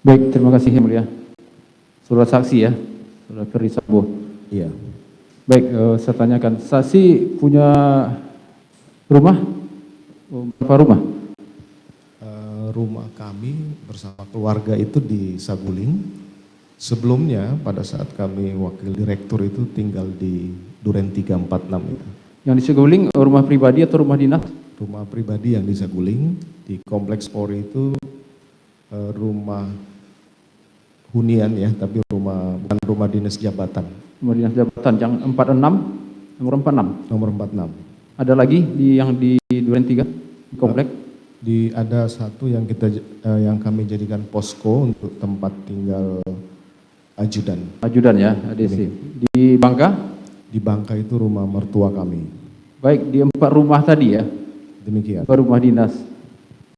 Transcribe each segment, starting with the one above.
Baik, terima kasih Yang Mulia. Surat saksi ya, Saudara Ferdi Sambo. Iya. Baik, saya tanyakan, saksi punya rumah? Berapa rumah? Rumah kami bersama keluarga itu di Saguling. Sebelumnya pada saat kami wakil direktur itu tinggal di Duren 346 itu. Yang di Saguling rumah pribadi atau rumah dinas? Rumah pribadi yang di Saguling, di Kompleks Polri itu rumah hunian ya, tapi bukan rumah dinas jabatan. Rumah dinas jabatan yang 46, nomor 46. Nomor 46. Ada lagi yang di Duren 3 di komplek? Ada satu yang kami jadikan posko untuk tempat tinggal ajudan. Ajudan ya, ADC. Di Bangka? Di Bangka itu rumah mertua kami. Baik, di 4 rumah tadi ya? Demikian. 4 rumah dinas.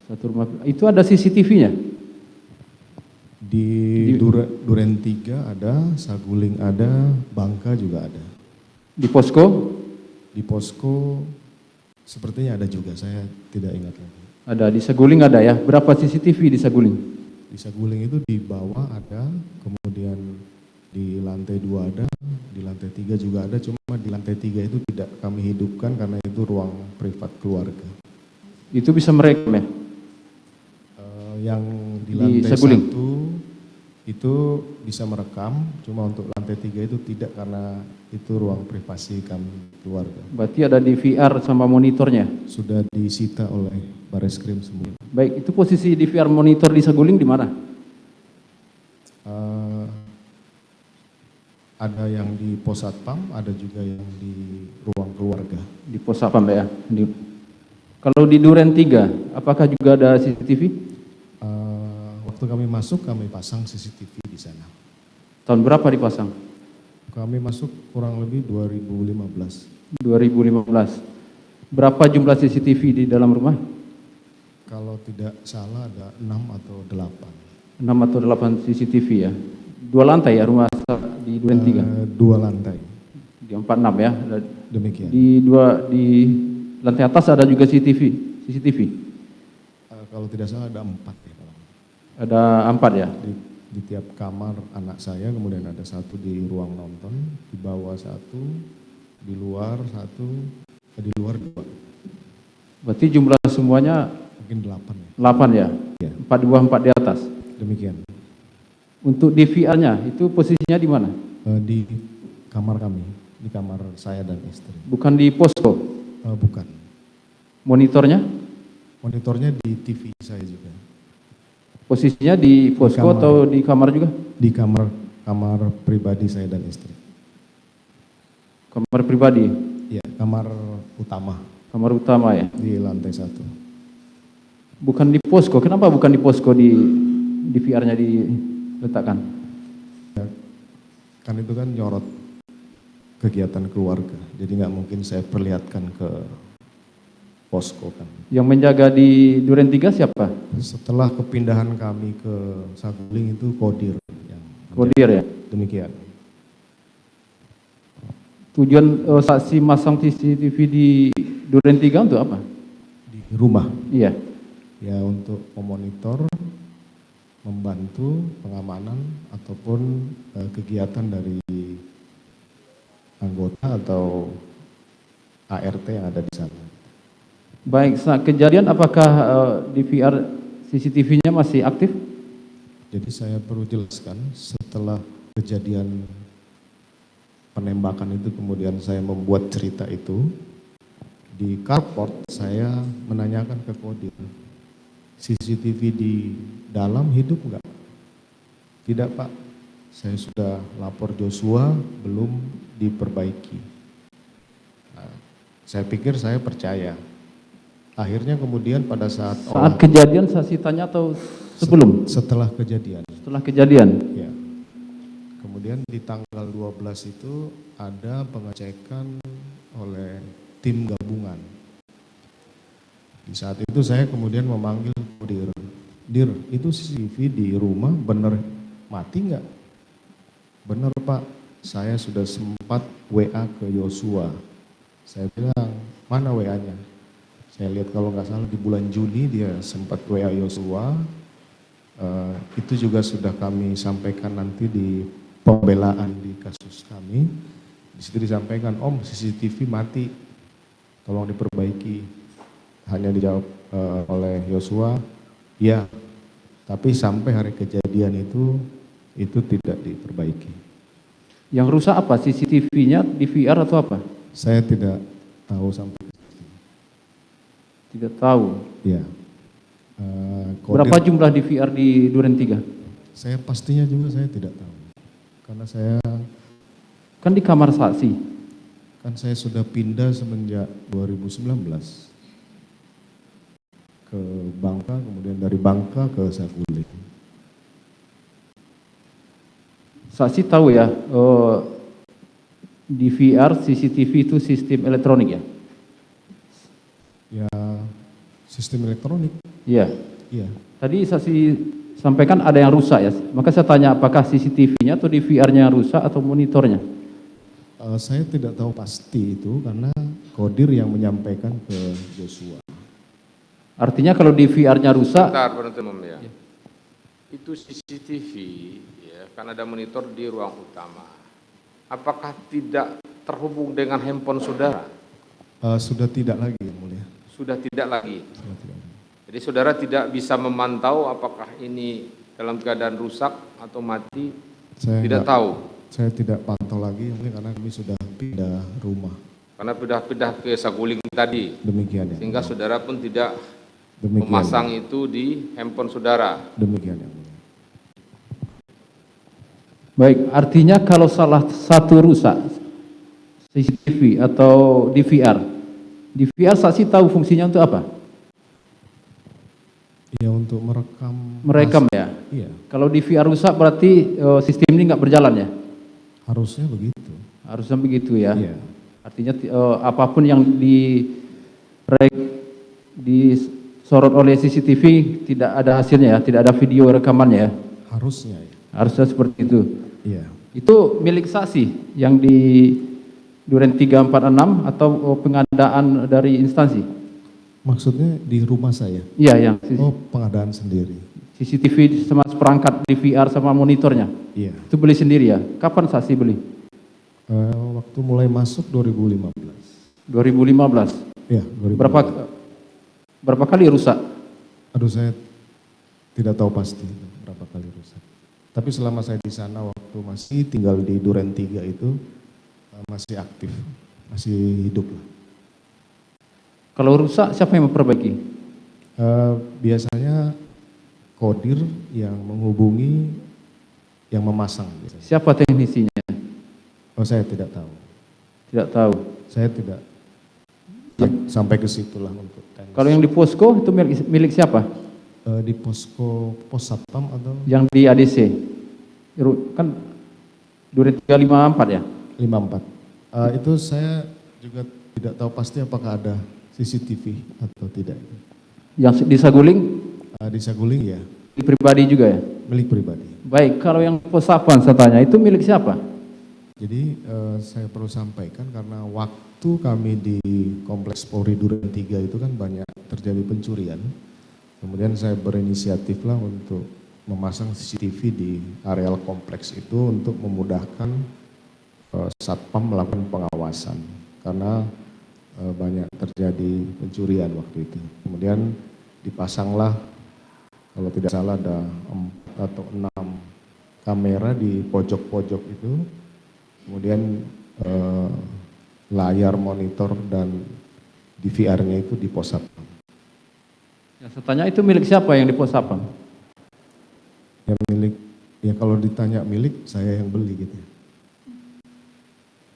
Satu rumah, itu ada CCTV-nya? Di Duren 3 ada, Saguling ada, Bangka juga ada. Di posko? Di posko sepertinya ada juga, saya tidak ingat lagi. Ada, di Saguling ada ya? Berapa CCTV di Saguling? Di Saguling itu di bawah ada, kemudian di lantai 2 ada, di lantai 3 juga ada, cuma di lantai 3 itu tidak kami hidupkan karena itu ruang privat keluarga. Itu bisa merekam ya? Yang di lantai Saguling? 1 itu bisa merekam, cuma untuk lantai 3 itu tidak karena itu ruang privasi kami keluarga. Berarti ada DVR sama monitornya? Sudah disita oleh Bareskrim semua. Baik, itu posisi DVR monitor di Saguling di mana? Ada yang di pos satpam, ada juga yang di ruang keluarga. Di pos satpam ya? Kalau di Duren 3, apakah juga ada CCTV? Waktu kami masuk, kami pasang CCTV di sana. Tahun berapa dipasang? Kami masuk kurang lebih 2015. 2015. Berapa jumlah CCTV di dalam rumah? Kalau tidak salah ada 6 atau 8. 6 atau 8 CCTV ya? 2 lantai ya rumah di Duren 3? 2 lantai. Di 46 ya? Demikian. Di lantai atas ada juga CCTV? Kalau tidak salah ada 4 ya. Ada 4 ya? Di tiap kamar anak saya, kemudian ada 1 di ruang nonton, di bawah 1, di luar 1, di luar 2. Berarti jumlah semuanya Mungkin 8 ya. 8 ya? Ya. 4 di bawah, 4 di atas? Demikian. Untuk DVR-nya itu posisinya di mana? Di kamar kami, di kamar saya dan istri. Bukan di posko? Bukan. Monitornya? Monitornya di TV saya juga. Posisinya di posko atau di kamar juga? Di kamar pribadi saya dan istri. Kamar pribadi? Iya, kamar utama. Kamar utama ya? Di lantai 1. Bukan di posko, kenapa bukan di posko di DVR-nya diletakkan? Ya, kan itu kan nyorot kegiatan keluarga, jadi nggak mungkin saya perlihatkan ke posko kan. Yang menjaga di Duren 3 siapa? Setelah kepindahan kami ke Saguling itu Kodir. Kodir ya? Demikian. Tujuan saksi masang CCTV di Duren 3 untuk apa? Di rumah. Iya. Ya untuk memonitor, membantu pengamanan ataupun kegiatan dari anggota atau ART yang ada di sana. Baik, saat kejadian apakah DVR CCTV-nya masih aktif? Jadi saya perlu jelaskan, setelah kejadian penembakan itu kemudian saya membuat cerita itu, di carport saya menanyakan ke Kodir, CCTV di dalam hidup enggak? Tidak Pak, saya sudah lapor Joshua, belum diperbaiki. Nah, saya pikir saya percaya. Akhirnya kemudian pada saat kejadian saksi tanya atau sebelum? Setelah kejadian. Setelah kejadian? Ya. Kemudian di tanggal 12 itu ada pengecekan oleh tim gabungan. Di saat itu saya kemudian memanggil Dir. Dir, itu CCTV di rumah benar mati nggak? Benar Pak, saya sudah sempat WA ke Joshua. Saya bilang, mana WA-nya? Saya lihat kalau nggak salah di bulan Juni dia sempat WA Joshua, Itu juga sudah kami sampaikan nanti di pembelaan di kasus kami. Di situ disampaikan, Om CCTV mati, tolong diperbaiki. Hanya dijawab oleh Yosua, ya, tapi sampai hari kejadian itu tidak diperbaiki. Yang rusak apa? CCTV-nya, DVR atau apa? Saya tidak tahu sampai Tidak tahu. ya. Berapa jumlah DVR di Duren 3? Saya pastinya juga saya tidak tahu. Karena saya Kan di kamar saksi. kan saya sudah pindah semenjak 2019 ke Bangka, kemudian dari Bangka ke Saguling. Saksi tahu ya, DVR, CCTV itu sistem elektronik ya? Ya, sistem elektronik. Iya. Iya. Tadi saksi sampaikan ada yang rusak ya. Maka saya tanya apakah CCTV-nya atau DVR-nya yang rusak atau monitornya? Saya tidak tahu pasti itu karena Kodir yang menyampaikan ke Joshua. Artinya kalau DVR-nya rusak, Bentar, penuntut umum ya. Itu CCTV, ya, kan ada monitor di ruang utama. Apakah tidak terhubung dengan handphone saudara? Sudah tidak lagi, yang mulia. Sudah tidak lagi. Sudah tidak lagi. Jadi saudara tidak bisa memantau apakah ini dalam keadaan rusak atau mati, tidak tahu. Saya tidak pantau lagi, yang mulia, karena kami sudah pindah rumah. Karena pindah ke Saguling tadi, Demikian ya. sehingga saudara pun tidak Demikian, memasang itu di handphone saudara. Demikian ya. baik, artinya kalau salah satu rusak, CCTV atau DVR saksi tahu fungsinya untuk apa? Ya, untuk merekam. Merekam ya? Iya, Kalau DVR rusak berarti sistem ini nggak berjalan ya? harusnya begitu. Harusnya begitu ya? Iya. Artinya apapun yang disorot oleh CCTV tidak ada hasilnya ya? Tidak ada video rekamannya ya? Harusnya ya. Harusnya seperti itu. Iya. Itu milik saksi yang di Duren 346 atau pengadaan dari instansi? Maksudnya di rumah saya? Iya, yang Oh, pengadaan sendiri. CCTV sama perangkat DVR sama monitornya. Iya. Itu beli sendiri ya? Kapan saksi beli? Waktu mulai masuk 2015. 2015. Iya, 2015. Berapa kali rusak? Aduh, saya tidak tahu pasti berapa kali rusak. Tapi selama saya di sana waktu masih tinggal di Duren 3 itu masih aktif, masih hidup lah. Kalau rusak siapa yang memperbaiki? Biasanya Kodir yang menghubungi, yang memasang. Biasanya. Siapa teknisinya? Oh, saya tidak tahu. Tidak tahu. Saya tidak sampai ke situlah untuk teknis. Kalau yang di posko itu milik siapa? Di posko pos satpam atau Yang di ADC. Kan Duren 354 ya? 54. Itu saya juga tidak tahu pasti apakah ada CCTV atau tidak. Yang di Saguling Di Saguling ya, milik pribadi juga ya? milik pribadi. Baik, kalau yang Posapan saya tanya itu milik siapa? Jadi saya perlu sampaikan karena waktu kami di Kompleks Polri Duren 3 itu kan banyak terjadi pencurian. Kemudian saya berinisiatif lah untuk memasang CCTV di areal kompleks itu untuk memudahkan Satpam melakukan pengawasan. Karena banyak terjadi pencurian waktu itu. Kemudian dipasanglah, kalau tidak salah ada 4 atau 6 kamera di pojok-pojok itu. Kemudian layar monitor dan DVR-nya itu di pos satpam. Yang saya tanya itu milik siapa yang di Posapan? Yang milik, ya kalau ditanya milik, saya yang beli gitu.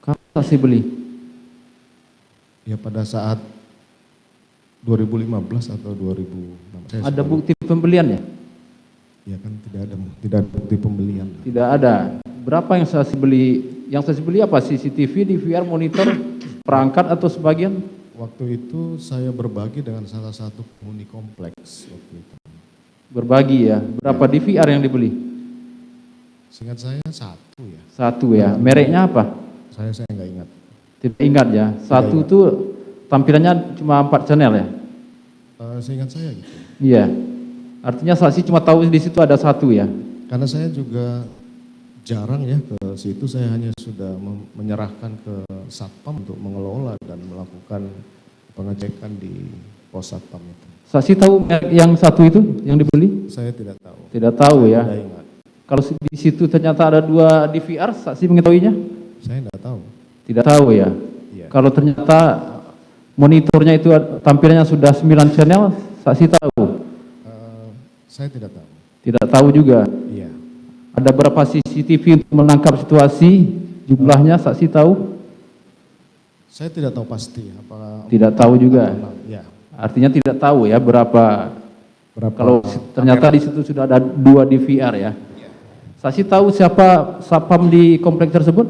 Kapan saksi beli? Ya pada saat 2015 atau 2016. Ada bukti pembeliannya? Ya kan tidak ada bukti pembelian. Tidak ada. Berapa yang saksi beli? Yang saksi beli apa? CCTV, DVR, monitor, perangkat atau sebagian? Waktu itu saya berbagi dengan salah satu penghuni kompleks waktu itu. Berbagi ya. Berapa DVR yang dibeli? Seingat saya satu ya. Satu ya. Mereknya apa? Saya nggak ingat. Tidak ingat ya. Satu itu tampilannya cuma 4 channel ya? Seingat saya gitu. Iya. Artinya saksi cuma tahu di situ ada satu ya? Karena saya juga jarang ya ke situ, saya hanya sudah menyerahkan ke Satpam untuk mengelola dan melakukan pengecekan di pos Satpam itu. Saksi tahu merek yang satu itu yang dibeli? Saya tidak tahu. Tidak tahu ya. Tidak ingat. Kalau di situ ternyata ada 2 DVR, saksi mengetahuinya? Saya tidak tahu. Tidak tahu ya. Iya. Kalau ternyata monitornya itu tampilannya sudah 9 channel, saksi tahu? Saya tidak tahu. Tidak tahu juga. Iya. Ada berapa CCTV untuk menangkap situasi? Jumlahnya saksi tahu? Saya tidak tahu pasti apa. Tidak tahu juga. Ya. Artinya tidak tahu ya berapa. Kalau ternyata di situ sudah ada 2 DVR ya. Saksi tahu siapa Satpam di komplek tersebut?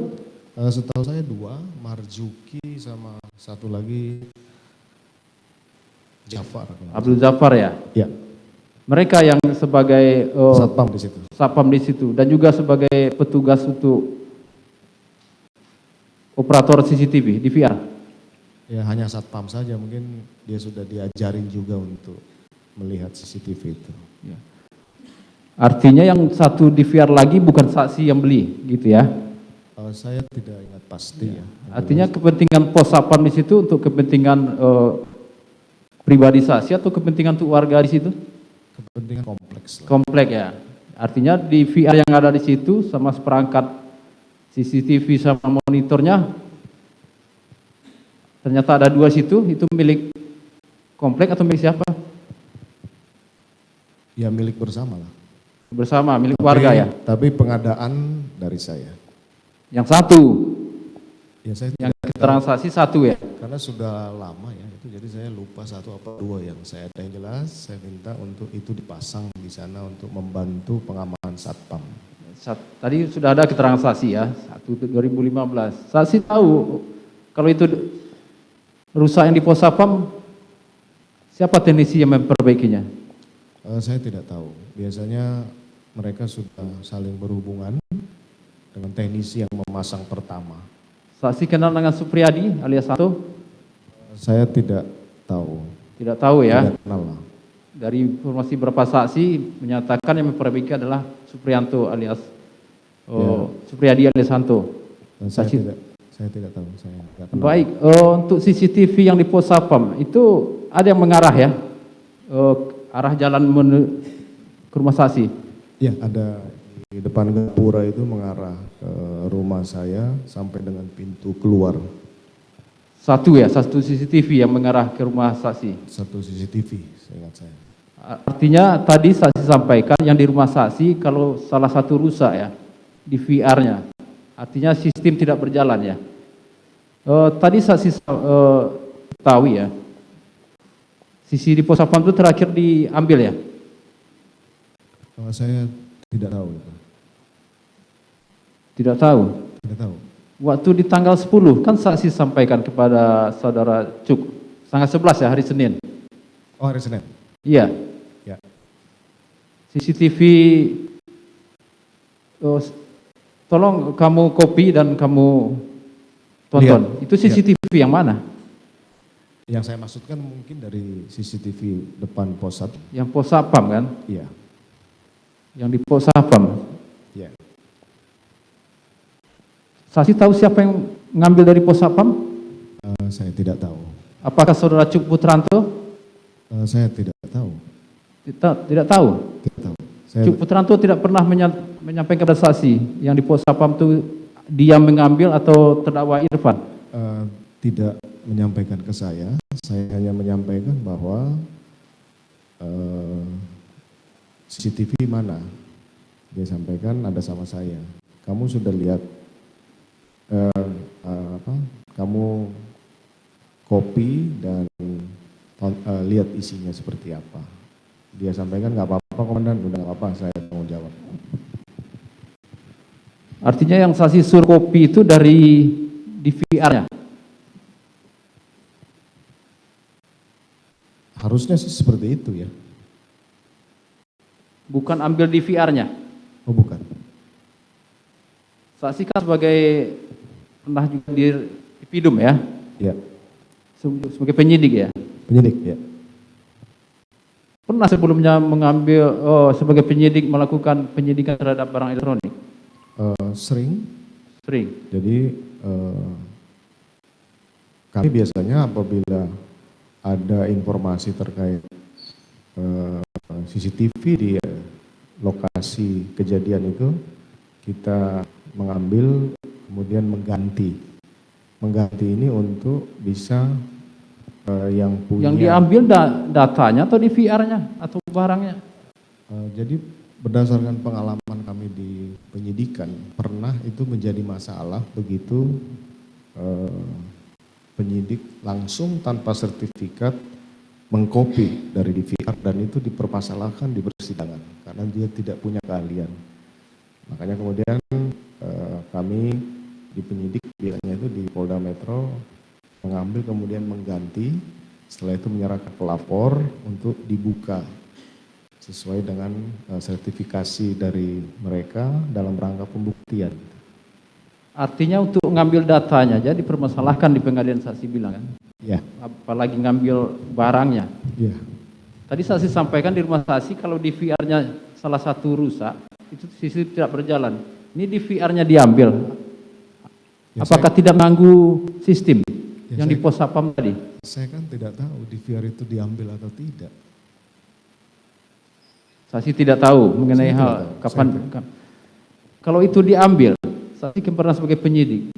Setahu saya 2, Marjuki sama satu lagi Jafar. Abdul Jafar ya. Ya. Mereka yang sebagai Satpam di situ. Satpam di situ dan juga sebagai petugas untuk operator CCTV DVR. Ya hanya Satpam saja, mungkin dia sudah diajarin juga untuk melihat CCTV itu. Ya. Artinya yang satu DVR lagi bukan saksi yang beli, gitu ya? Saya tidak ingat pasti ya. Artinya kepentingan pos Satpam di situ untuk kepentingan pribadi saksi atau kepentingan untuk warga di situ? Kepentingan kompleks lah. Komplek ya. Artinya DVR yang ada di situ sama seperangkat CCTV sama monitornya ternyata ada 2 situ, itu milik komplek atau milik siapa? Ya milik bersama lah. Bersama, milik warga ya? Tapi pengadaan dari saya. Yang satu, Ya saya yang tidak keterangan saksi satu ya? karena sudah lama ya itu, jadi saya lupa 1 apa 2 yang saya ada. Yang jelas saya minta untuk itu dipasang di sana untuk membantu pengamanan Satpam. Tadi sudah ada keterangan saksi ya, 1/2015. Saksi tahu kalau itu rusak yang di pos Satpam, siapa teknisi yang memperbaikinya? Saya tidak tahu. Biasanya mereka sudah saling berhubungan dengan teknisi yang memasang pertama. Saksi kenal dengan Supriyadi alias Santo? Saya tidak tahu. Tidak tahu ya. Tidak kenal lah. Dari informasi beberapa saksi menyatakan yang memperbaiki adalah Supriyanto alias Supriyadi alias Santo. Saya tidak tahu. Saya tidak kenal. Baik, untuk CCTV yang di pos Satpam itu ada yang mengarah ya, arah jalan ke rumah saksi. Ya, ada di depan gapura itu mengarah ke rumah saya sampai dengan pintu keluar. Satu ya, satu CCTV yang mengarah ke rumah saksi. Satu CCTV, seingat saya. Artinya tadi saksi sampaikan yang di rumah saksi kalau salah satu rusak ya, di VR-nya. Artinya sistem tidak berjalan ya. Tadi saksi tahu ya, sisi di pos Satpam itu terakhir diambil ya? Saya tidak tahu itu. Tidak tahu. Tidak tahu. Waktu di tanggal 10 kan saksi sampaikan kepada saudara Cuk, tanggal 11 ya, hari Senin. Oh, hari Senin. Iya. Ya. CCTV, tolong kamu copy dan kamu tonton. Lihat. Itu CCTV yang mana? Yang saya maksudkan mungkin dari CCTV depan pos Satpam. Yang pos Satpam kan? Iya. Yang di pos Satpam. Iya. Saksi tahu siapa yang ngambil dari pos Satpam? Saya tidak tahu. Apakah saudara Cuk Putranto? Saya tidak tahu. Tidak tahu. Tidak tahu. Saya Cuk Putranto tidak pernah menyampaikan kepada saksi yang di pos Satpam itu dia mengambil atau terdakwa Irfan? tidak menyampaikan ke saya hanya menyampaikan bahwa CCTV mana. Dia sampaikan ada sama saya. Kamu sudah lihat kamu copy dan lihat isinya seperti apa. Dia sampaikan nggak apa-apa komandan, udah nggak apa-apa, saya tanggung jawab. Artinya yang saksi suruh copy itu dari DVR-nya? Harusnya sih seperti itu ya. Bukan ambil DVR-nya? Oh bukan. Saksi kan sebagai pernah juga di Ipidum ya? Ya. Sebagai penyidik ya? Penyidik ya. pernah sebelumnya mengambil sebagai penyidik melakukan penyidikan terhadap barang elektronik? Sering. Sering. Jadi kami biasanya apabila ada informasi terkait CCTV di lokasi kejadian itu, kita mengambil kemudian mengganti ini untuk bisa yang punya. Yang diambil datanya atau di VR-nya atau barangnya? Jadi berdasarkan pengalaman kami di penyidikan, pernah itu menjadi masalah begitu penyidik langsung tanpa sertifikat mengcopy dari DVR dan itu dipermasalahkan di persidangan karena dia tidak punya keahlian. Makanya kemudian kami di penyidik biasanya itu di Polda Metro mengambil kemudian mengganti, setelah itu menyerahkan pelapor untuk dibuka sesuai dengan sertifikasi dari mereka dalam rangka pembuktian. Artinya untuk ngambil datanya jadi dipermasalahkan di pengadilan, saksi bilang kan? Ya. Apalagi ngambil barangnya. Ya. Tadi saksi sampaikan di rumah saksi kalau di VR-nya salah satu rusak, itu sisi tidak berjalan. Ini di VR-nya diambil. Ya, apakah tidak mengganggu sistem ya, yang di pos sapam tadi? Saya kan tidak tahu di VR itu diambil atau tidak. Saksi tidak tahu mengenai Saya hal tidak tahu. kapan. Kalau itu diambil, saksi kan pernah sebagai penyidik,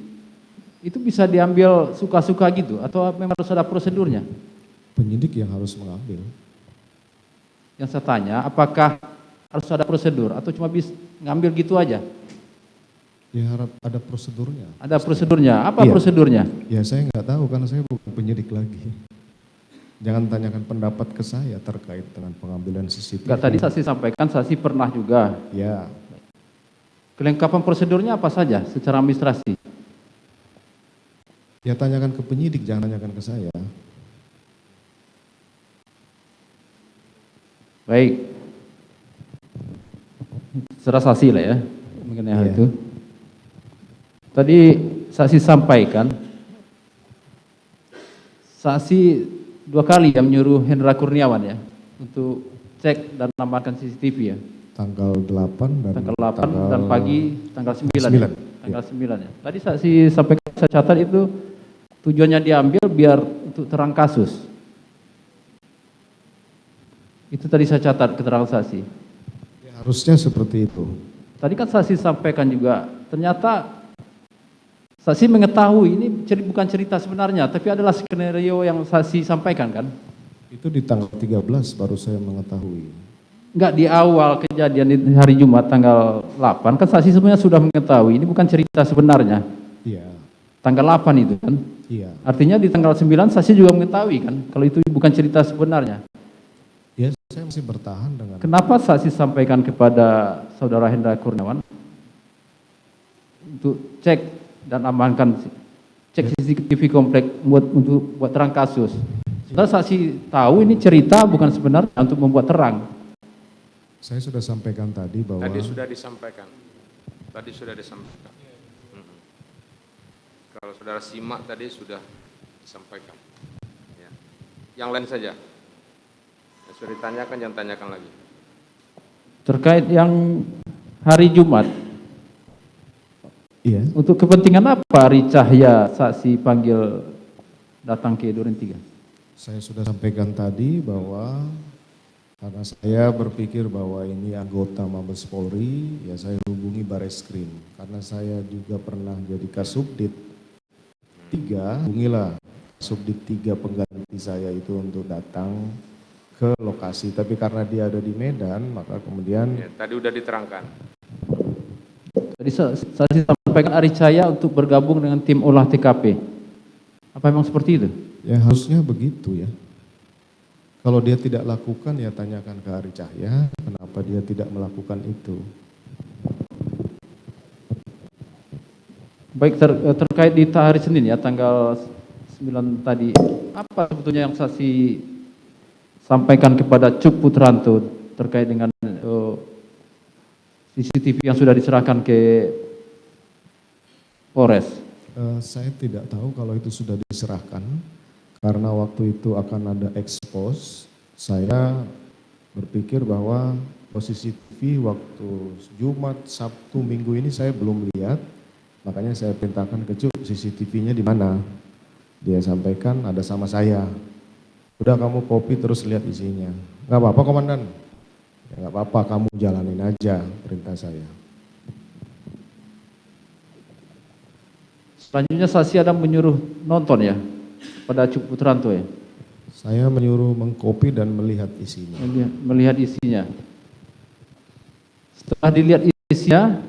itu bisa diambil suka-suka gitu atau memang harus ada prosedurnya? Penyidik yang harus mengambil. Yang saya tanya, apakah harus ada prosedur atau cuma bisa ngambil gitu aja? Ya harap ada prosedurnya. Ada prosedurnya. Apa Iya. prosedurnya? Ya saya nggak tahu karena saya bukan penyidik lagi. Jangan tanyakan pendapat ke saya terkait dengan pengambilan CCTV. Enggak, tadi saksi sampaikan saksi pernah juga. Ya, Kelengkapan prosedurnya apa saja secara administrasi? ya tanyakan ke penyidik, jangan tanyakan ke saya. Baik. Secara saksi lah ya mengenai hal Iya. itu. Tadi saksi sampaikan saksi 2 kali yang menyuruh Hendra Kurniawan ya untuk cek dan menambahkan CCTV ya. Tanggal 8 dan Tanggal 8 dan pagi tanggal 9. 9, Ya? Tanggal 9 ya. Tadi saksi sampaikan, saya catat itu tujuannya diambil biar untuk terang kasus. Itu tadi saya catat keterangan saksi. Ya, harusnya seperti itu. Tadi kan saksi sampaikan juga, ternyata saksi mengetahui ini bukan cerita sebenarnya, tapi adalah skenario yang saksi sampaikan kan? Itu di tanggal 13 baru saya mengetahui. Enggak, di awal kejadian di hari Jumat tanggal 8, kan saksi sebenarnya sudah mengetahui, ini bukan cerita sebenarnya. Iya, Tanggal 8 itu kan? iya. Artinya di tanggal 9 saksi juga mengetahui kan, kalau itu bukan cerita sebenarnya. Ya, saya masih bertahan dengan. Kenapa saksi sampaikan kepada saudara Hendra Kurniawan untuk cek dan amankan cek CCTV komplek untuk buat terang kasus? Setelah saksi tahu ini cerita bukan sebenarnya untuk membuat terang. Saya sudah sampaikan tadi bahwa. Tadi sudah disampaikan. Kalau saudara simak tadi sudah disampaikan. Ya. Yang lain saja. Yang sudah ditanyakan, jangan tanyakan lagi. Terkait yang hari Jumat, Iya. untuk kepentingan apa Ari Cahya saksi panggil datang ke Duren 3? Saya sudah sampaikan tadi bahwa karena saya berpikir bahwa ini anggota Mabes Polri, ya saya hubungi Bareskrim. Karena saya juga pernah jadi Kasubdit 3, hubungilah Kasubdit 3 pengganti saya itu untuk datang ke lokasi. Tapi karena dia ada di Medan, maka kemudian Ya, tadi sudah diterangkan. Tadi saksi sampaikan Ari Cahya untuk bergabung dengan tim olah TKP. Apa memang seperti itu? ya harusnya begitu ya. Kalau dia tidak lakukan ya tanyakan ke Ari Cahya, kenapa dia tidak melakukan itu. Baik, terkait di hari Senin ya, tanggal 9 tadi, apa sebetulnya yang saksi sampaikan kepada Cuk Putranto terkait dengan CCTV yang sudah diserahkan ke Polres? Saya tidak tahu kalau itu sudah diserahkan, karena waktu itu akan ada expose. Saya berpikir bahwa posisi TV waktu Jumat, Sabtu, Minggu ini saya belum lihat, makanya saya perintahkan ke Cuk, CCTV-nya di mana? Dia sampaikan ada sama saya. Udah kamu copy terus lihat isinya. Nggak apa-apa komandan. Ya nggak apa-apa, kamu jalanin aja perintah saya. Selanjutnya saksi ada menyuruh nonton ya pada Cuk Putranto ya. Saya menyuruh mengcopy dan melihat isinya. Melihat isinya. Setelah dilihat isinya,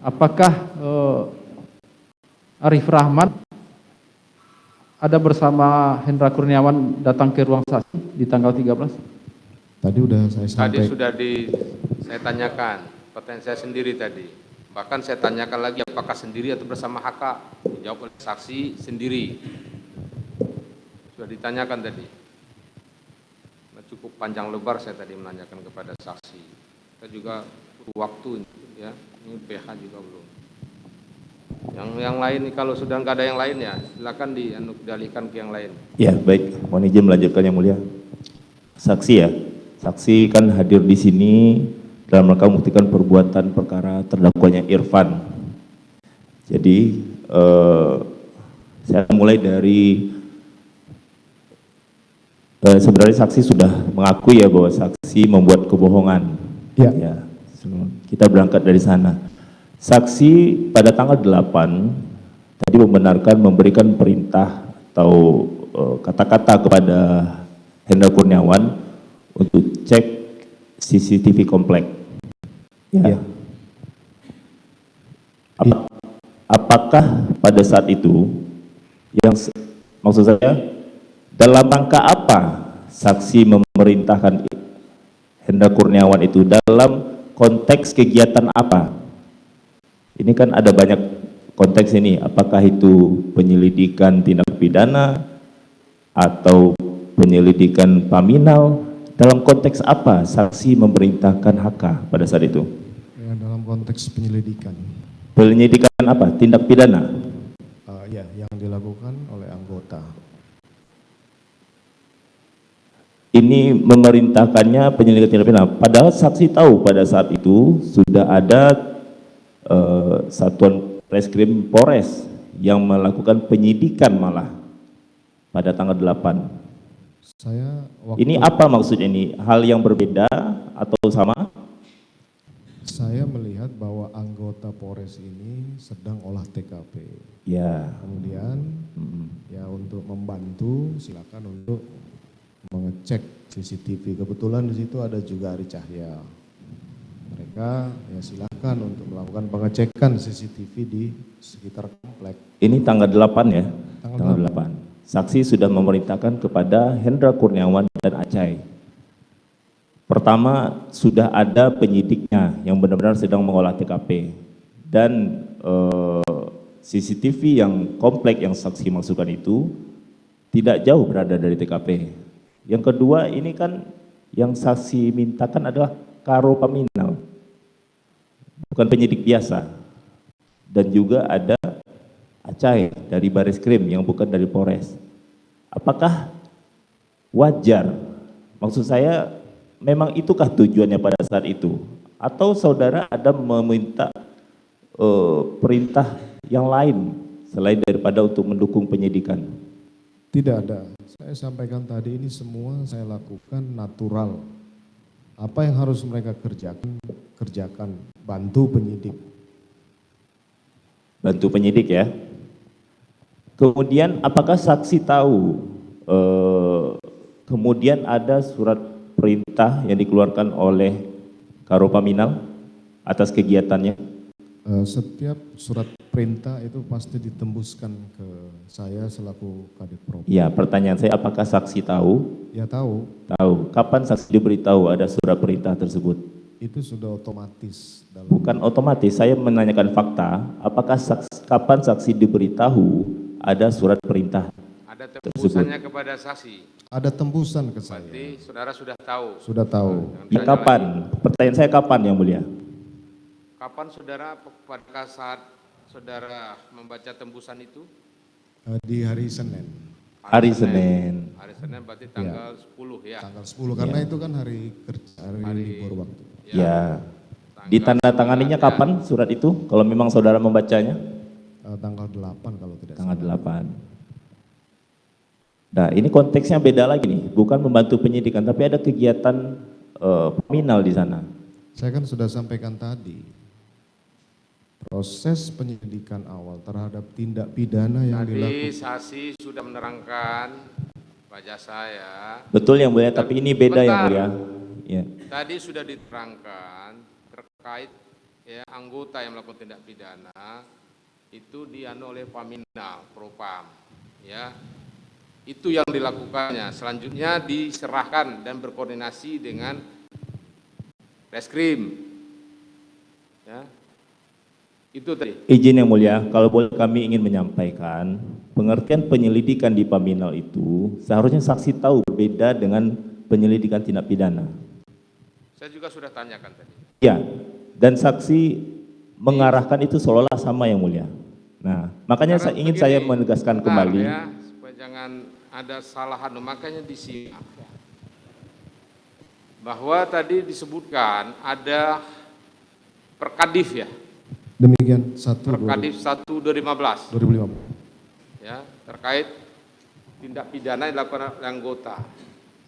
apakah Arif Rahman ada bersama Hendra Kurniawan datang ke ruang saksi di tanggal 13? Tadi udah saya Tadi sampaikan. sudah saya tanyakan, pertanyaan saya sendiri tadi. Bahkan saya tanyakan lagi apakah sendiri atau bersama HK. Dijawab oleh saksi sendiri. Sudah ditanyakan tadi. Cukup panjang lebar saya tadi menanyakan kepada saksi. Kita juga butuh waktu ya. Ini PH juga belum. Yang lain kalau sudah nggak ada yang lain ya silakan dialihkan ke yang lain. Ya baik, mohon izin melanjutkan yang mulia. Saksi ya, saksi kan hadir di sini dalam rangka membuktikan perbuatan perkara terdakwanya Irfan. Jadi saya mulai dari sebenarnya saksi sudah mengakui ya bahwa saksi membuat kebohongan. Ya. Ya, kita berangkat dari sana. Saksi pada tanggal 8 tadi membenarkan memberikan perintah atau kata-kata kepada Hendra Kurniawan untuk cek CCTV komplek. Ya. Apakah pada saat itu yang maksud saya dalam rangka apa saksi memerintahkan Hendra Kurniawan itu, dalam konteks kegiatan apa? Ini kan ada banyak konteks ini, apakah itu penyelidikan tindak pidana atau penyelidikan paminal, dalam konteks apa saksi memerintahkan HK pada saat itu? Ya, dalam konteks penyelidikan. Penyelidikan apa? Tindak pidana? Ya, yang dilakukan oleh anggota. Ini memerintahkannya penyelidikan tindak pidana. Padahal saksi tahu pada saat itu sudah ada Satuan Reskrim Polres yang melakukan penyidikan malah pada tanggal 8. Ini apa maksudnya ini? Hal yang berbeda atau sama? Saya melihat bahwa anggota Polres ini sedang olah TKP. Ya. Kemudian ya untuk membantu silakan untuk mengecek CCTV. Kebetulan di situ ada juga Ari Cahya. Mereka ya silakan untuk melakukan pengecekan CCTV di sekitar komplek. Ini tanggal 8 ya? Tanggal 8. Saksi sudah memerintahkan kepada Hendra Kurniawan dan Acai. Pertama, sudah ada penyidiknya yang benar-benar sedang mengolah TKP. Dan CCTV yang komplek yang saksi masukkan itu tidak jauh berada dari TKP. Yang kedua, ini kan yang saksi mintakan adalah karo paminal, bukan penyidik biasa. Dan juga ada Acai dari Baris Krim yang bukan dari Polres. Apakah wajar? Maksud saya, memang itukah tujuannya pada saat itu? Atau saudara ada meminta perintah yang lain selain daripada untuk mendukung penyidikan? Tidak ada. Saya sampaikan tadi ini semua saya lakukan natural. Apa yang harus mereka kerjakan, bantu penyidik. Bantu penyidik ya. Kemudian apakah saksi tahu kemudian ada surat perintah yang dikeluarkan oleh Karo Paminal atas kegiatannya? Setiap surat perintah itu pasti ditembuskan ke saya selaku Kadif Propam. Ya, pertanyaan saya apakah saksi tahu? Ya tahu. Tahu. Kapan saksi diberitahu ada surat perintah tersebut? Itu sudah otomatis. Bukan otomatis, saya menanyakan fakta. Apakah kapan saksi diberitahu ada surat perintah? Ada tembusannya kepada saksi. Ada tembusan ke saya. Berarti saudara sudah tahu. Sudah tahu. Ya, kapan? Pertanyaan saya kapan yang mulia? Kapan saudara pada saat saudara membaca tembusan itu? Di hari Senin. Hari Senin. Hari Senin berarti tanggal 10 ya. Tanggal 10 karena itu kan hari kerja, hari libur waktu. Ya. Tanggal Ditandatanganinya 9 ya. kapan surat itu? Kalau memang saudara membacanya? Tanggal 8 kalau tidak Tanggal salah. 8. Nah, ini konteksnya beda lagi nih, bukan membantu penyidikan, tapi ada kegiatan paminal di sana. Saya kan sudah sampaikan tadi, proses penyidikan awal terhadap tindak pidana yang Tadi dilakukan. saksi sudah menerangkan wajah saya. Betul yang mulia, tapi ini beda yang Bentar. mulia. Ya. Tadi sudah diterangkan terkait ya, anggota yang melakukan tindak pidana itu dianu oleh Paminal Propam, ya. Itu yang dilakukannya. Selanjutnya diserahkan dan berkoordinasi dengan Reskrim. Ya. Itu tadi. Izin yang mulia, kalau boleh kami ingin menyampaikan, pengertian penyelidikan di Paminal itu seharusnya saksi tahu berbeda dengan penyelidikan tindak pidana. Saya juga sudah tanyakan tadi. Ya, dan saksi mengarahkan itu seolah-olah sama yang mulia. Nah, makanya Karena saya begini, menegaskan bentar kembali. ya, supaya jangan ada salahan, makanya disimak. Bahwa tadi disebutkan ada Perkadif ya, Demikian 1 Perkadif 1 2015 2015. ya, terkait tindak pidana yang dilakukan oleh anggota.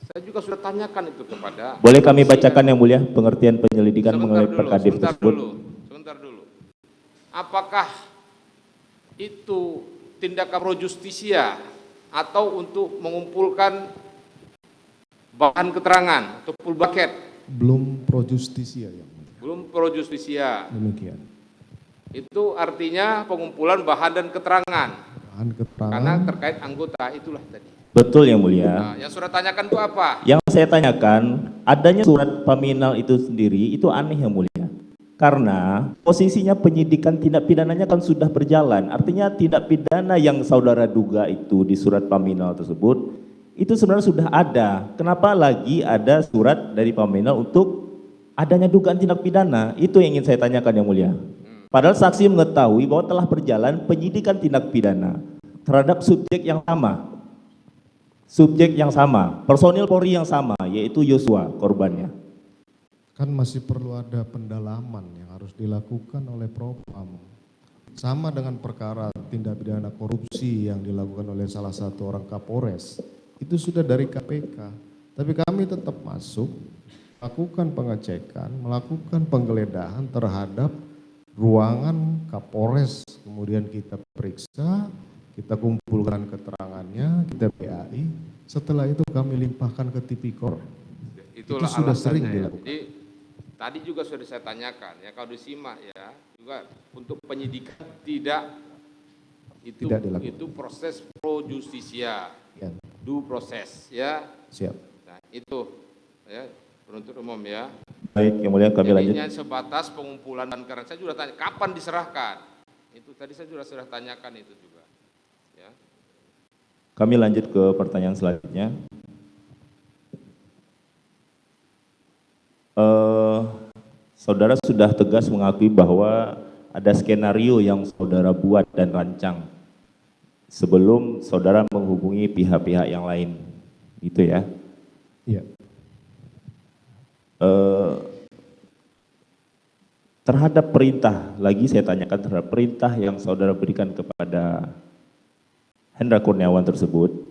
Saya juga sudah tanyakan itu kepada. Boleh kami bacakan yang mulia pengertian penyelidikan mengenai Perkadif tersebut? Sebentar dulu. Apakah itu tindakan pro justisia atau untuk mengumpulkan bahan keterangan atau full bucket? Belum pro justisia yang mulia. Belum pro justisia. Demikian. Itu artinya pengumpulan bahan dan keterangan. Bahan keterangan. Karena terkait anggota itulah tadi. Betul yang mulia. Nah, yang sudah tanyakan itu apa? Yang saya tanyakan, adanya surat Paminal itu sendiri, itu aneh yang mulia. Karena posisinya penyidikan tindak pidananya kan sudah berjalan. Artinya tindak pidana yang saudara duga itu di surat Paminal tersebut, itu sebenarnya sudah ada. Kenapa lagi ada surat dari Paminal untuk adanya dugaan tindak pidana? Itu yang ingin saya tanyakan yang mulia. Padahal saksi mengetahui bahwa telah berjalan penyidikan tindak pidana terhadap subjek yang sama. Subjek yang sama, personil Polri yang sama, yaitu Yosua korbannya. Kan masih perlu ada pendalaman yang harus dilakukan oleh Propam. Sama dengan perkara tindak pidana korupsi yang dilakukan oleh salah satu orang Kapolres. Itu sudah dari KPK. Tapi kami tetap masuk, melakukan pengecekan, melakukan penggeledahan terhadap ruangan Kapolres. Kemudian kita periksa, kita kumpulkan keterangannya, kita PAI. Setelah itu kami limpahkan ke Tipikor. Itulah Itu sudah sering alasannya ya. dilakukan. Jadi tadi juga sudah saya tanyakan ya, kalau disimak ya, juga untuk penyidikan tidak dilakukan. itu proses pro justisia, Ya, due proses ya. siap. Nah, itu ya penuntut umum ya. Baik, yang mulia kami lanjut. Jadinya sebatas pengumpulan dan karena saya juga tanya kapan diserahkan. Itu tadi saya sudah tanyakan itu juga. Ya. Kami lanjut ke pertanyaan selanjutnya. Saudara sudah tegas mengakui bahwa ada skenario yang saudara buat dan rancang sebelum saudara menghubungi pihak-pihak yang lain, gitu ya? Iya. Terhadap perintah, lagi saya tanyakan terhadap perintah yang saudara berikan kepada Hendra Kurniawan tersebut,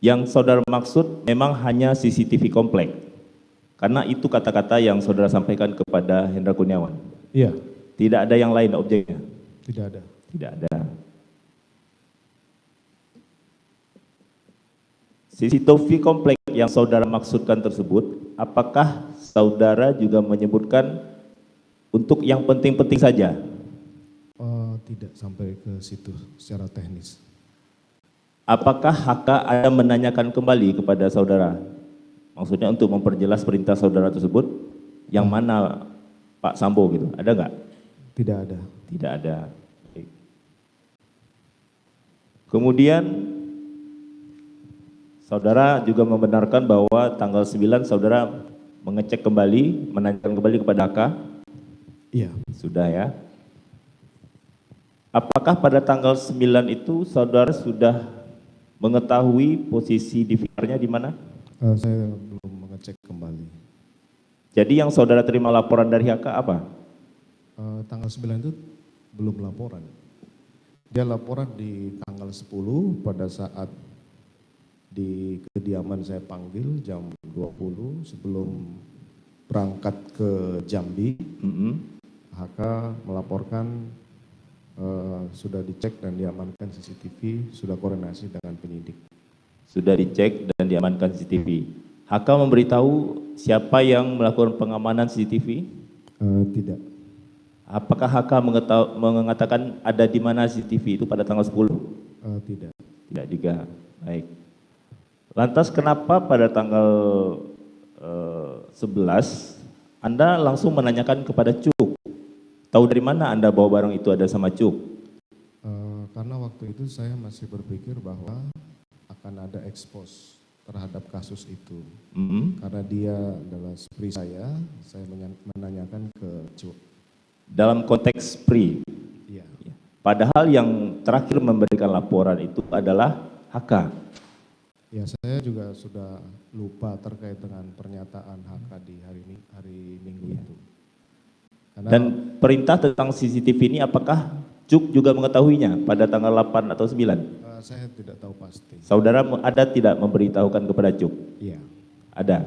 yang saudara maksud memang hanya CCTV komplek, karena itu kata-kata yang saudara sampaikan kepada Hendra Kurniawan. Iya, Tidak ada yang lain objeknya? tidak ada. Tidak ada. CCTV komplek yang saudara maksudkan tersebut, apakah saudara juga menyebutkan untuk yang penting-penting saja? Tidak sampai ke situ secara teknis. Apakah HK ada menanyakan kembali kepada saudara? Maksudnya untuk memperjelas perintah saudara tersebut, yang mana Pak Sambo gitu, ada nggak? Tidak ada. Tidak ada. Baik. Kemudian saudara juga membenarkan bahwa tanggal 9 saudara mengecek kembali, menanyakan kembali kepada HK? Iya, Sudah ya. Apakah pada tanggal 9 itu saudara sudah mengetahui posisi di VR-nya di mana? Saya belum mengecek kembali. Jadi yang saudara terima laporan dari HK apa? Tanggal 9 itu belum laporan. Dia laporan di tanggal 10 pada saat di kediaman saya panggil jam 20 sebelum berangkat ke Jambi. HK melaporkan sudah dicek dan diamankan CCTV, sudah koordinasi dengan penyidik. Sudah dicek dan diamankan CCTV. HK memberitahu siapa yang melakukan pengamanan CCTV? Tidak. Apakah HK mengatakan ada di mana CCTV itu pada tanggal 10? Tidak. Tidak juga. Baik. Lantas kenapa pada tanggal 11 Anda langsung menanyakan kepada Cuk? Tahu dari mana Anda bawa barang itu ada sama Cuk? Karena waktu itu saya masih berpikir bahwa akan ada ekspos terhadap kasus itu. Karena dia adalah SPRI saya menanyakan ke Cuk. Dalam konteks SPRI? Iya. Padahal yang terakhir memberikan laporan itu adalah HK. Ya, saya juga sudah lupa terkait dengan pernyataan HK di hari Minggu itu. Karena, dan perintah tentang CCTV ini apakah Cuk juga mengetahuinya pada tanggal 8 atau 9? Saya tidak tahu pasti. Saudara ada tidak memberitahukan kepada Cuk? Iya. Ada?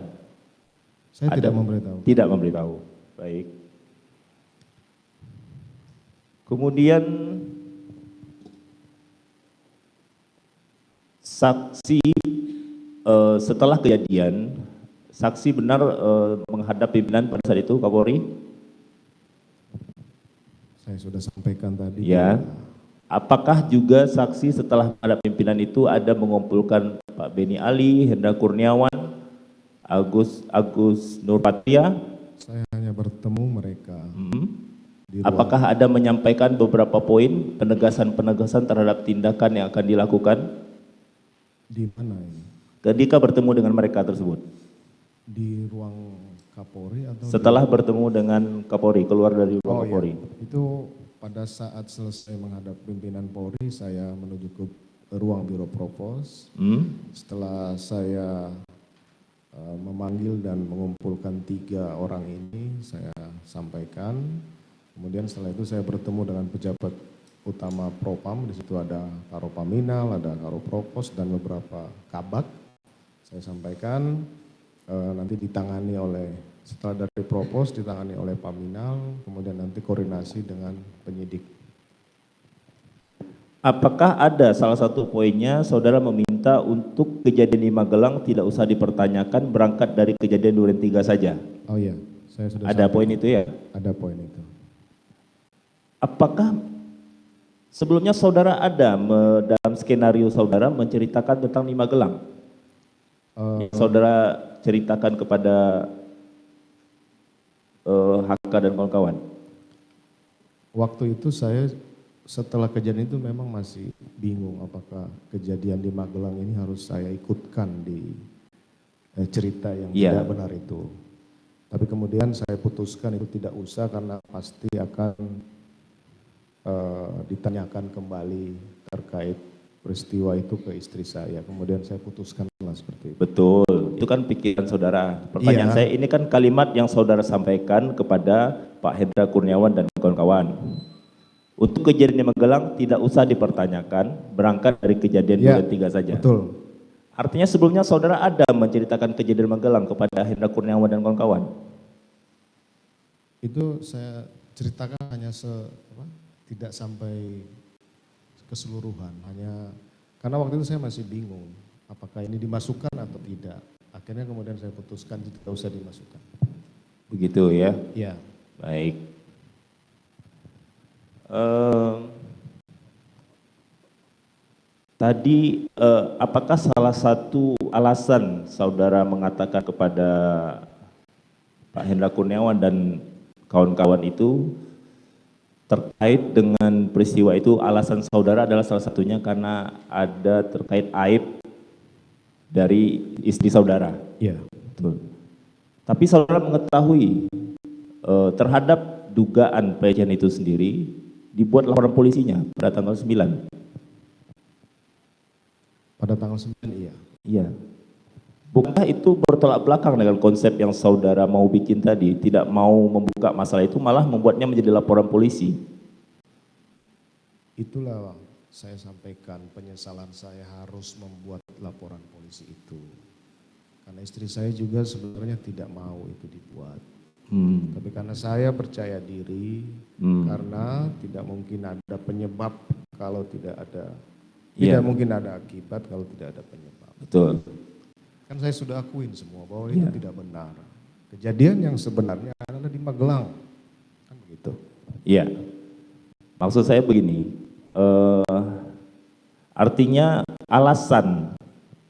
Saya Ada. tidak memberitahu. Tidak memberitahu. Baik. Kemudian saksi setelah kejadian, saksi benar menghadap pimpinan pada saat itu, Kapolri? Saya sudah sampaikan tadi. Ya. Apakah juga saksi setelah menghadap pimpinan itu ada mengumpulkan Pak Beni Ali, Hendra Kurniawan, Agus Nurpatria? Saya hanya bertemu mereka. Di ruang. Apakah ada menyampaikan beberapa poin penegasan-penegasan terhadap tindakan yang akan dilakukan? Di mana ini? Ketika bertemu dengan mereka tersebut? Di ruang Kapolri atau Setelah bertemu dengan Kapolri, keluar dari ruang Kapolri? Iya. Itu pada saat selesai menghadap pimpinan Polri, saya menuju ke ruang Biro Propos. Setelah saya memanggil dan mengumpulkan 3 orang ini, saya sampaikan. Kemudian setelah itu saya bertemu dengan pejabat utama Propam. Di situ ada Karo Paminal, ada Karo Propos dan beberapa kabak. Saya sampaikan nanti ditangani oleh, setelah dari Propos ditangani oleh Paminal, kemudian nanti koordinasi dengan penyidik. Apakah ada salah satu poinnya saudara meminta untuk kejadian di Magelang tidak usah dipertanyakan, berangkat dari kejadian Duren 3 saja? Oh iya, saya sudah Ada sampaikan. poin itu ya? Ada poin itu. Apakah sebelumnya saudara ada dalam skenario saudara menceritakan tentang di Magelang? Saudara ceritakan kepada HK dan kawan-kawan? Waktu itu saya setelah kejadian itu memang masih bingung apakah kejadian di Magelang ini harus saya ikutkan di cerita yang tidak benar itu. Tapi kemudian saya putuskan itu tidak usah karena pasti akan ditanyakan kembali terkait peristiwa itu ke istri saya. Kemudian saya putuskanlah seperti itu. Betul, itu kan pikiran saudara. Pertanyaan saya, ini kan kalimat yang saudara sampaikan kepada Pak Hendra Kurniawan dan kawan-kawan. Untuk kejadian di Magelang tidak usah dipertanyakan, berangkat dari kejadian Duren 3 saja. Betul. Artinya sebelumnya saudara ada menceritakan kejadian Magelang kepada Hendra Kurniawan dan kawan-kawan? Itu saya ceritakan hanya tidak sampai keseluruhan, hanya karena waktu itu saya masih bingung apakah ini dimasukkan atau tidak. Akhirnya kemudian saya putuskan tidak usah dimasukkan. Begitu ya? Iya. Baik. Tadi apakah salah satu alasan saudara mengatakan kepada Pak Hendra Kurniawan dan kawan-kawan itu terkait dengan peristiwa itu, alasan saudara adalah salah satunya karena ada terkait aib dari istri saudara? Iya. Betul. Tapi saudara mengetahui terhadap dugaan pelecehan itu sendiri dibuat laporan polisinya pada tanggal 9. Pada tanggal 9 iya. Iya. Bukankah itu bertolak belakang dengan konsep yang saudara mau bikin tadi, tidak mau membuka masalah itu, malah membuatnya menjadi laporan polisi? Itulah saya sampaikan penyesalan saya harus membuat laporan polisi itu. Karena istri saya juga sebenarnya tidak mau itu dibuat. Tapi karena saya percaya diri, karena tidak mungkin ada penyebab kalau tidak ada, tidak mungkin ada akibat kalau tidak ada penyebab. Betul. Kan saya sudah akuin semua bahwa itu tidak benar. Kejadian yang sebenarnya adalah di Magelang, kan begitu. Iya. Maksud saya begini, artinya alasan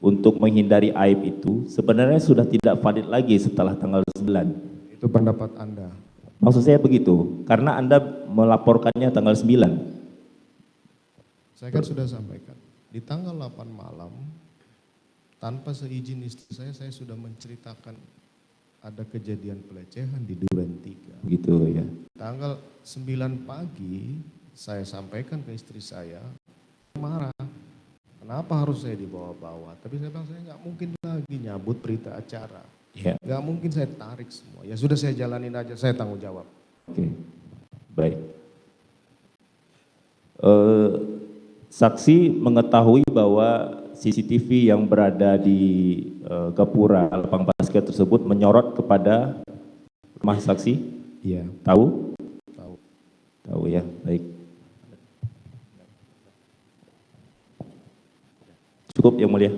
untuk menghindari aib itu sebenarnya sudah tidak valid lagi setelah tanggal 9. Itu pendapat Anda. Maksud saya begitu, karena Anda melaporkannya tanggal 9. Saya kan sudah sampaikan, di tanggal 8 malam, tanpa seizin istri saya sudah menceritakan ada kejadian pelecehan di Duren 3. Begitu ya. Tanggal 9 pagi, saya sampaikan ke istri saya, marah, kenapa harus saya dibawa-bawa? Tapi saya bilang, saya nggak mungkin lagi nyabut berita acara. Iya. Nggak mungkin saya tarik semua. Ya sudah saya jalanin aja, saya tanggung jawab. Oke, baik. Saksi mengetahui bahwa CCTV yang berada di Gapura lapang basket tersebut menyorot kepada rumah saksi? Iya. Tahu? Tahu. Tahu ya, baik. Cukup yang mulia.